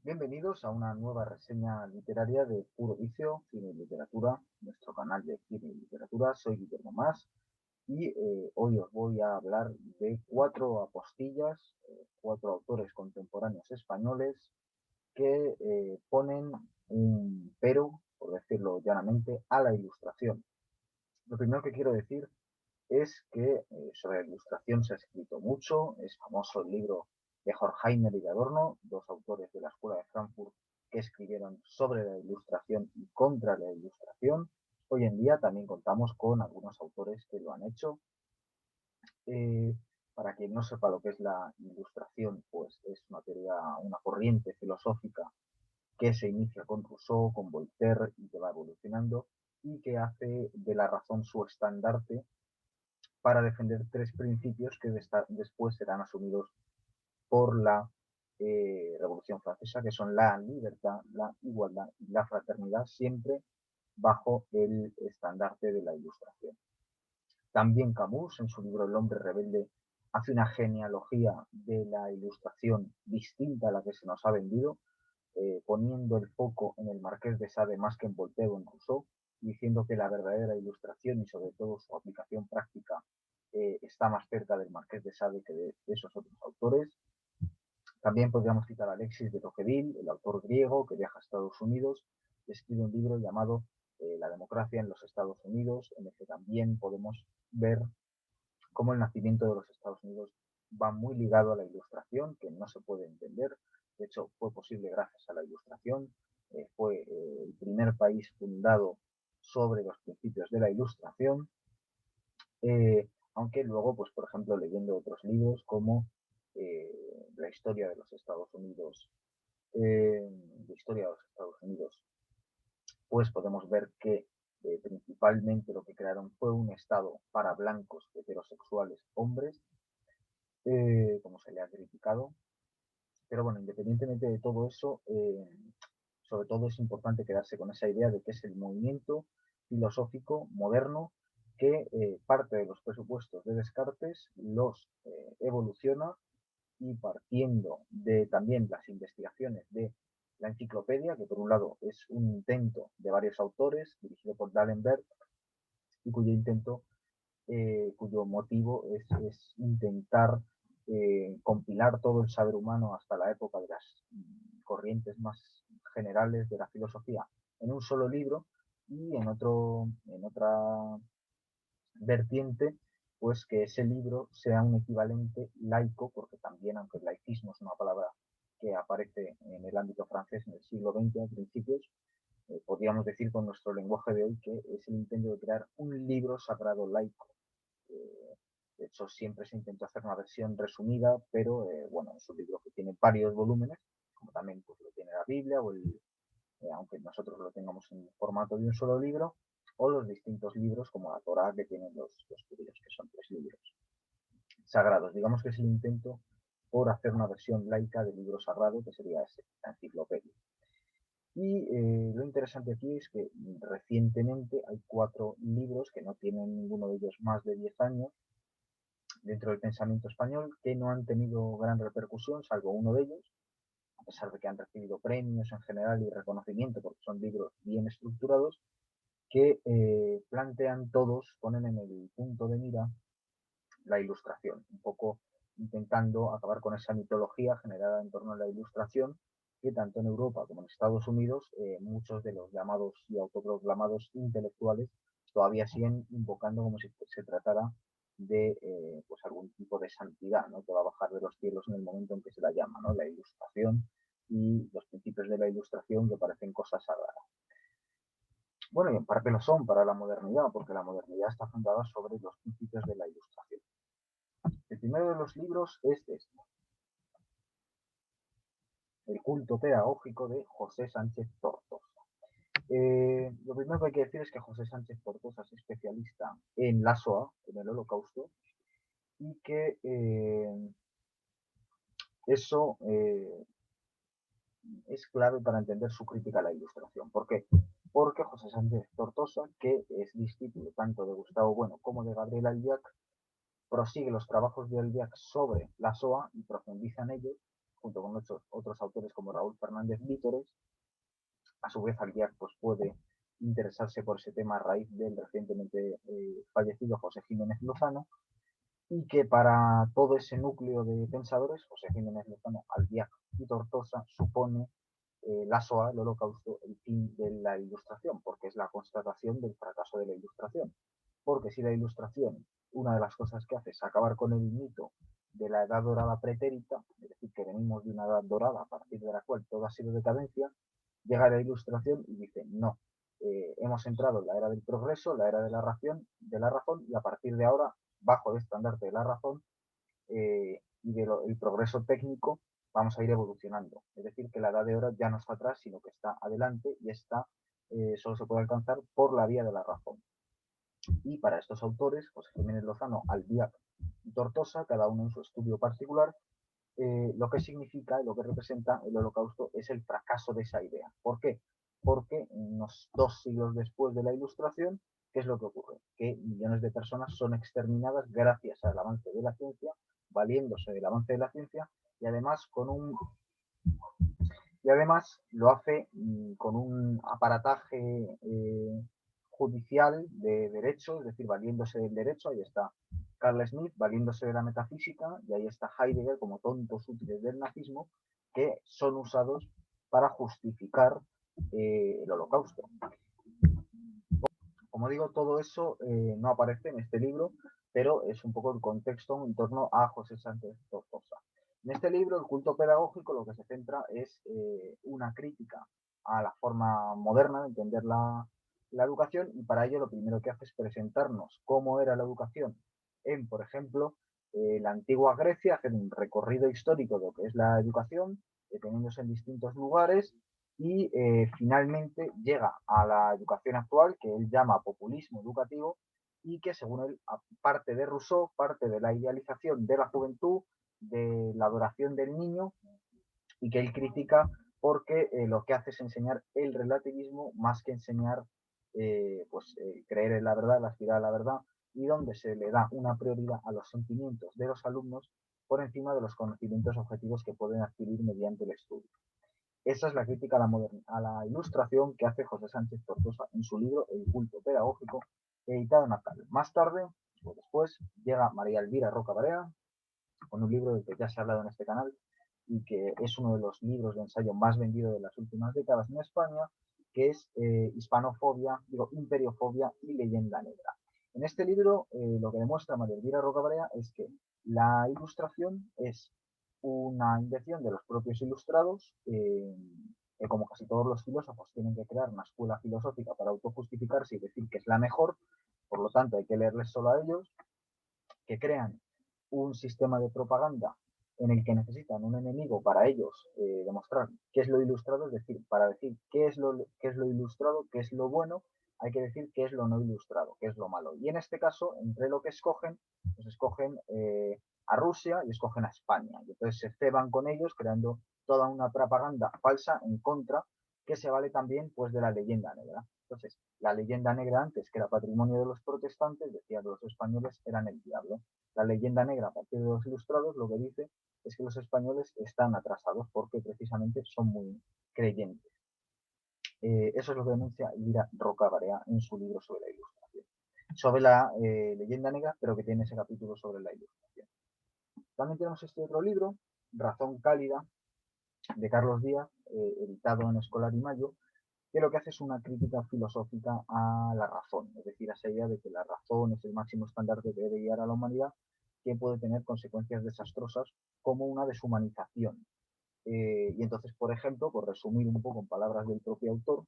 Bienvenidos a una nueva reseña literaria de Puro Vicio, Cine y Literatura, nuestro canal de Cine y Literatura. Soy Guillermo Mas y hoy os voy a hablar de cuatro apostillas, cuatro autores contemporáneos españoles que ponen un pero, por decirlo llanamente, a la ilustración. Lo primero que quiero decir es que sobre la ilustración se ha escrito mucho, es famoso el libro de Horkheimer y de Adorno, dos autores de la Escuela de Frankfurt que escribieron sobre la ilustración y contra la ilustración. Hoy en día también contamos con algunos autores que lo han hecho. Eh, para quien no sepa lo que es la ilustración, pues es una teoría, una corriente filosófica que se inicia con Rousseau, con Voltaire y que va evolucionando y que hace de la razón su estandarte para defender tres principios que después serán asumidos por la Revolución Francesa, que son la libertad, la igualdad y la fraternidad, siempre bajo el estandarte de la Ilustración. También Camus, en su libro El hombre rebelde, hace una genealogía de la Ilustración distinta a la que se nos ha vendido, poniendo el foco en el Marqués de Sade más que en Voltaire o en Rousseau, diciendo que la verdadera Ilustración y sobre todo su aplicación práctica está más cerca del Marqués de Sade que de esos otros autores. También podríamos citar a Alexis de Tocqueville, el autor griego que viaja a Estados Unidos, y escribe un libro llamado La democracia en los Estados Unidos, en el que también podemos ver cómo el nacimiento de los Estados Unidos va muy ligado a la ilustración, que no se puede entender. De hecho, fue posible gracias a la ilustración. Fue el primer país fundado sobre los principios de la ilustración. Aunque luego, pues por ejemplo, leyendo otros libros como La historia de los Estados Unidos, la historia de los Estados Unidos, pues podemos ver que principalmente lo que crearon fue un Estado para blancos heterosexuales hombres, como se le ha criticado. Pero bueno, independientemente de todo eso, sobre todo es importante quedarse con esa idea de que es el movimiento filosófico moderno que parte de los presupuestos de Descartes, los evoluciona y partiendo de también las investigaciones de la enciclopedia, que por un lado es un intento de varios autores, dirigido por D'Alembert, y cuyo intento, cuyo motivo es intentar compilar todo el saber humano hasta la época de las corrientes más generales de la filosofía en un solo libro y en otra vertiente, pues que ese libro sea un equivalente laico, porque también, aunque el laicismo es una palabra que aparece en el ámbito francés en el siglo XX a principios, podríamos decir con nuestro lenguaje de hoy que es el intento de crear un libro sagrado laico. Eh, de hecho, siempre se intentó hacer una versión resumida, pero bueno, es un libro que tiene varios volúmenes, como también pues, lo tiene la Biblia o el, aunque nosotros lo tengamos en formato de un solo libro, o los distintos libros como la Torá que tienen los judíos, que son tres libros sagrados. Digamos que es el intento por hacer una versión laica del libro sagrado, que sería ese, la enciclopedia. Y lo interesante aquí es que recientemente hay cuatro libros que no tienen ninguno de ellos más de 10 años dentro del pensamiento español que no han tenido gran repercusión, salvo uno de ellos, a pesar de que han recibido premios en general y reconocimiento porque son libros bien estructurados, que plantean todos, ponen en el punto de mira la ilustración, un poco intentando acabar con esa mitología generada en torno a la ilustración, que tanto en Europa como en Estados Unidos muchos de los llamados y autoproclamados intelectuales todavía siguen invocando como si se tratara de pues algún tipo de santidad, ¿no? Que va a bajar de los cielos en el momento en que se la llama, ¿no? La ilustración y los principios de la ilustración que parecen cosas sagradas. Bueno, y en parte lo son para la modernidad, porque la modernidad está fundada sobre los principios de la ilustración. El primero de los libros es este, El culto pedagógico de José Sánchez Tortosa. Lo primero que hay que decir es que José Sánchez Tortosa es especialista en la SOA, en el Holocausto, y que eso es clave para entender su crítica a la ilustración. ¿Por qué? Porque José Sánchez Tortosa, que es discípulo tanto de Gustavo Bueno como de Gabriel Albiac, prosigue los trabajos de Albiac sobre la SOA y profundiza en ellos, junto con otros autores como Raúl Fernández Vítores. A su vez, Albiac pues, puede interesarse por ese tema a raíz del recientemente fallecido José Jiménez Lozano, y que para todo ese núcleo de pensadores, José Jiménez Lozano, Albiac y Tortosa, supone la SOA, el Holocausto, el fin de la Ilustración, porque es la constatación del fracaso de la Ilustración. Porque si la Ilustración, una de las cosas que hace es acabar con el mito de la edad dorada pretérita, es decir, que venimos de una edad dorada a partir de la cual todo ha sido decadencia, llega la Ilustración y dice, no, hemos entrado en la era del progreso, la era de la razón, y a partir de ahora, bajo el estandarte de la razón y del progreso técnico, vamos a ir evolucionando. Es decir, que la edad de oro ya no está atrás, sino que está adelante y solo se puede alcanzar por la vía de la razón. Y para estos autores, José Jiménez Lozano, Albiac y Tortosa, cada uno en su estudio particular, lo que significa y lo que representa el Holocausto es el fracaso de esa idea. ¿Por qué? Porque unos 2 siglos después de la Ilustración, ¿qué es lo que ocurre? Que millones de personas son exterminadas gracias al avance de la ciencia, valiéndose del avance de la ciencia, y además lo hace con un aparataje judicial de derecho, es decir, valiéndose del derecho. Ahí está Carl Smith valiéndose de la metafísica, y ahí está Heidegger como tontos útiles del nazismo, que son usados para justificar el Holocausto. Como digo, todo eso no aparece en este libro, pero es un poco el contexto en torno a José Sánchez Tortosa. En este libro, El culto pedagógico, lo que se centra es una crítica a la forma moderna de entender la educación, y para ello lo primero que hace es presentarnos cómo era la educación en, por ejemplo, la antigua Grecia, hacer un recorrido histórico de lo que es la educación, deteniéndose en distintos lugares, y finalmente llega a la educación actual, que él llama populismo educativo, y que según él parte de Rousseau, parte de la idealización de la juventud, de la adoración del niño, y que él critica porque lo que hace es enseñar el relativismo más que enseñar creer en la verdad, aspirar a la verdad, y donde se le da una prioridad a los sentimientos de los alumnos por encima de los conocimientos objetivos que pueden adquirir mediante el estudio. Esa es la crítica a la ilustración que hace José Sánchez Tortosa en su libro El culto pedagógico, editado en Natal. Más tarde, o después, llega María Elvira Roca Barea con un libro del que ya se ha hablado en este canal y que es uno de los libros de ensayo más vendidos de las últimas décadas en España, que es Imperiofobia y Leyenda Negra. En este libro lo que demuestra María Elvira Roca Barea es que la ilustración es una invención de los propios ilustrados, que como casi todos los filósofos tienen que crear una escuela filosófica para autojustificarse y decir que es la mejor, por lo tanto hay que leerles solo a ellos, que crean un sistema de propaganda en el que necesitan un enemigo para ellos demostrar qué es lo ilustrado, es decir, para decir qué es lo ilustrado, qué es lo bueno, hay que decir qué es lo no ilustrado, qué es lo malo. Y en este caso, entre lo que escogen, pues escogen a Rusia y escogen a España. Y entonces se ceban con ellos creando toda una propaganda falsa en contra, que se vale también pues de la leyenda negra. Entonces, la leyenda negra antes, que era patrimonio de los protestantes, decía que los españoles eran el diablo. La leyenda negra, a partir de los ilustrados, lo que dice es que los españoles están atrasados porque precisamente son muy creyentes. Eso es lo que denuncia Elvira Roca Barea en su libro sobre la ilustración. Sobre la leyenda negra, pero que tiene ese capítulo sobre la ilustración. También tenemos este otro libro, Razón Cálida, de Carlos Díaz, editado en Escolar y Mayo, que lo que hace es una crítica filosófica a la razón, es decir, a esa idea de que la razón es el máximo estándar que debe guiar a la humanidad, que puede tener consecuencias desastrosas como una deshumanización. Y entonces, por ejemplo, por resumir un poco en palabras del propio autor,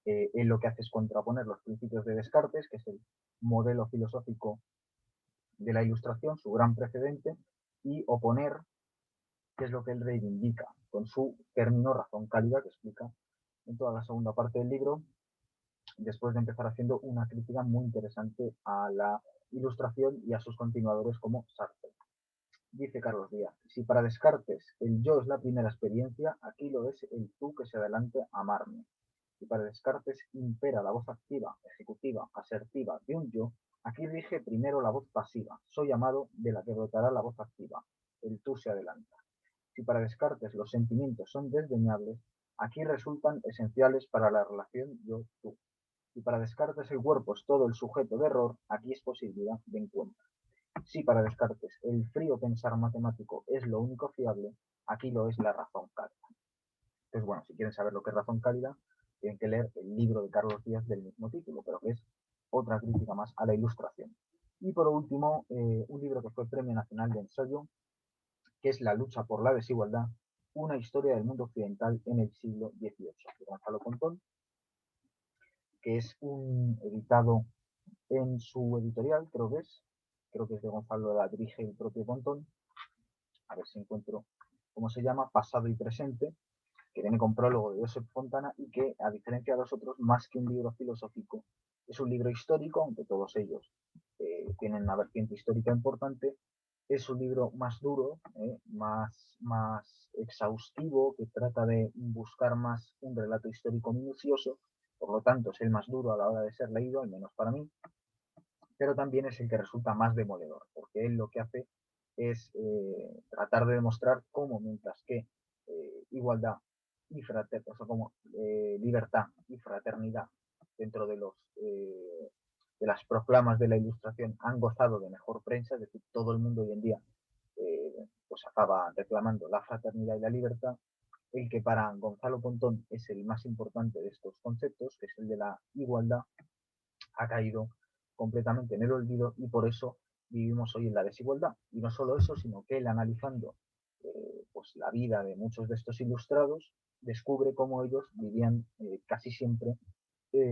él lo que hace es contraponer los principios de Descartes, que es el modelo filosófico de la Ilustración, su gran precedente, y oponer qué es lo que él reivindica con su término razón cálida, que explica en toda la segunda parte del libro, después de empezar haciendo una crítica muy interesante a la Ilustración y a sus continuadores como Sartre. Dice Carlos Díaz, si para Descartes el yo es la primera experiencia, aquí lo es el tú que se adelante a amarme. Si para Descartes impera la voz activa, ejecutiva, asertiva de un yo, aquí rige primero la voz pasiva, soy amado, de la que brotará la voz activa, el tú se adelanta. Si para Descartes los sentimientos son desdeñables, aquí resultan esenciales para la relación yo-tú. Si para Descartes el cuerpo es todo el sujeto de error, aquí es posibilidad de encuentro. Si para Descartes el frío pensar matemático es lo único fiable, aquí lo es la razón cálida. Entonces, bueno, si quieren saber lo que es razón cálida, tienen que leer el libro de Carlos Díaz del mismo título, pero que es otra crítica más a la Ilustración. Y por último, un libro que fue Premio Nacional de Ensayo, que es La lucha por la desigualdad, una historia del mundo occidental en el siglo XVIII, de Gonzalo Pontón, que es un editado en su editorial, creo que es de Gonzalo, la dirige el propio Pontón, a ver si encuentro cómo se llama, Pasado y Presente, que viene con prólogo de Josep Fontana y que, a diferencia de los otros, más que un libro filosófico, es un libro histórico, aunque todos ellos tienen una vertiente histórica importante. Es un libro más duro, más exhaustivo, que trata de buscar más un relato histórico minucioso, por lo tanto es el más duro a la hora de ser leído, al menos para mí, pero también es el que resulta más demoledor, porque él lo que hace es tratar de demostrar cómo, mientras que igualdad y fraternidad, o sea, como libertad y fraternidad dentro de las proclamas de la Ilustración han gozado de mejor prensa, es decir, todo el mundo hoy en día pues acaba reclamando la fraternidad y la libertad, el que para Gonzalo Pontón es el más importante de estos conceptos, que es el de la igualdad, ha caído completamente en el olvido y por eso vivimos hoy en la desigualdad. Y no solo eso, sino que él, analizando pues la vida de muchos de estos ilustrados, descubre cómo ellos vivían casi siempre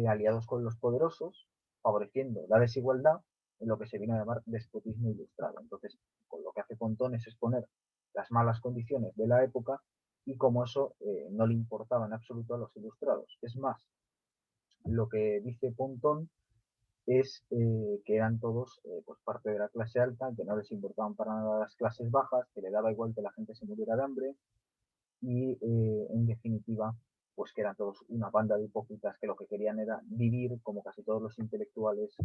aliados con los poderosos, favoreciendo la desigualdad en lo que se viene a llamar despotismo ilustrado. Entonces, con lo que hace Pontón es exponer las malas condiciones de la época y cómo eso no le importaba en absoluto a los ilustrados. Es más, lo que dice Pontón es que eran todos pues parte de la clase alta, que no les importaban para nada las clases bajas, que le daba igual que la gente se muriera de hambre y en definitiva pues que eran todos una banda de hipócritas que lo que querían era vivir como casi todos los intelectuales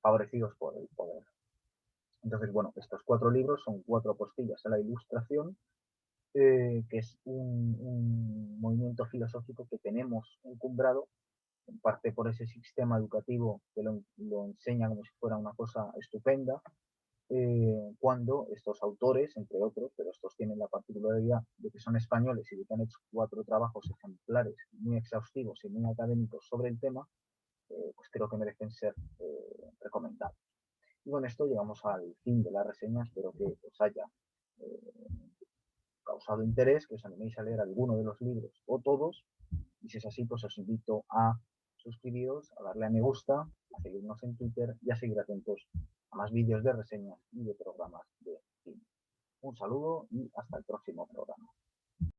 favorecidos por el poder. Entonces, bueno, estos 4 libros son 4 postillas a la Ilustración, que es un movimiento filosófico que tenemos encumbrado en parte por ese sistema educativo que lo enseña como si fuera una cosa estupenda, cuando estos autores, entre otros, pero estos tienen la particularidad de que son españoles y de que han hecho 4 trabajos ejemplares muy exhaustivos y muy académicos sobre el tema, pues creo que merecen ser recomendados. Y con esto llegamos al fin de la reseña, espero que os haya eh, causado interés, que os animéis a leer alguno de los libros o todos, y si es así, pues os invito a suscribiros, a darle a me gusta, a seguirnos en Twitter y a seguir atentos a más vídeos de reseñas y de programas de cine. Un saludo y hasta el próximo programa.